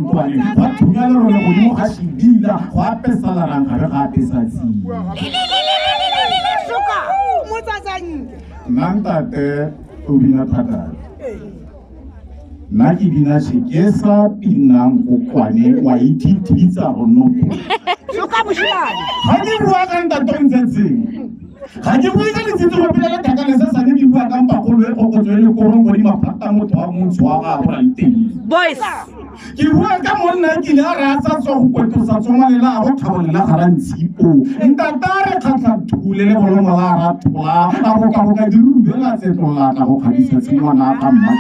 Wa thunyana rona godimo ga shebila go apesalarang gare ga apesatsi Suka mo tsatsang nna ntate o bina thakane nna ke bina sekesa pinang kokwane wa ithithitsa ronnopo Suka moshimane ga ke bua ka ntate o ntsetseng ga ke bue ka letsitse go pela le thakane se sane di bua ka mpagolo e kgokotso e le korong go di maphata motho wa montsho wa gago ra iteng boys ke bua ka monna ke le a re a sa tswa go kwetosa tsongwalela a go tlhabolela ga rantshipo ntata re kgatlha thule le bolomo la a rathola a go ka go ka dirubela tsetlola ka go kgadisa tshingwana ga mma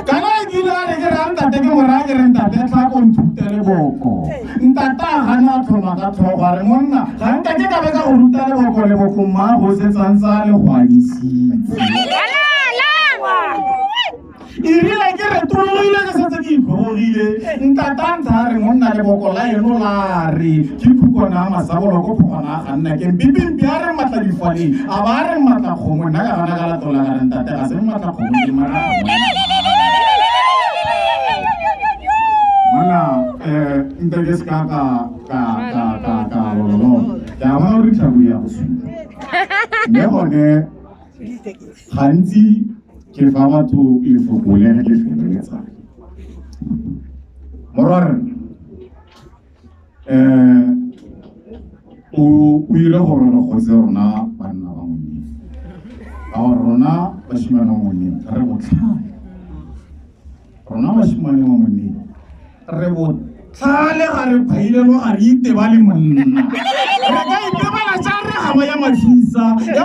kana ke ile a re ke ra ntate ke moraya ke re ntate tla ko nthutele boko ntata a gana a tlhoma ka tlhogo a re monna ga nka ke ka be ka go ruta leboko mma go setsantsa le go adisitse irile ke re tologile ke setse ke itlhogile ntatantsa a re monna leboko la eno la re ke phukona a masabolo ko phogona a ganna ke mpipimpi a re matla difaleng a ba a re matla kgomo nna ka gana ka latola ka re ntate ga se matla kgomo ke mara mana nte ke se ka lololo ke a bona o re tlhabo ya go supa mme gone gantsi ke fa batho lefoko le le feleletsa morare o ile gore re gotse rona banna ba monneng ka gore rona bashimane ba monneng re botlhale rona bashimane ba monneng re botlhale ga re phailelo ga re iteba le monna re ka itebala ja re gaba ya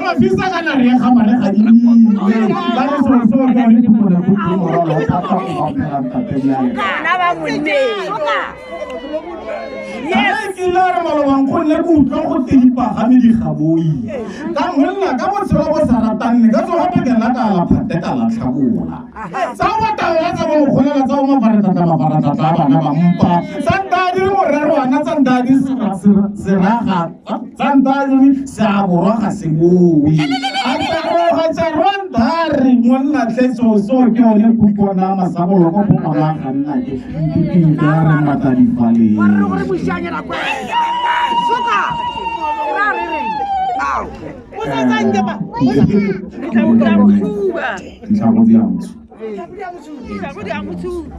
mafisa kana re ya gama re ga dimile ba re so ka le dipone go moralo ka ka go phela ntate ya kana ba monne yes ke la re malobang go nne go utlwa go tedipa ga me di gaboi ka monna ka botshelo bo sa ratanne ka tsoga pekela ka la phate ka la tlhabola sa wa tawa tsa mo golela tsa mo mafaratla bana ba mpa santadi mo rero ana santadi seraga santadi sa borwa ga se boi a tsaroga tsa rondari monna tletso so ke one kupona masabolo ko phogona ga nna ke mpipinka re mata difale gore moshanya la kwa Suka ra re re au mo tsatsang ke ba ntlhabo di amtso Sabu dia mutu.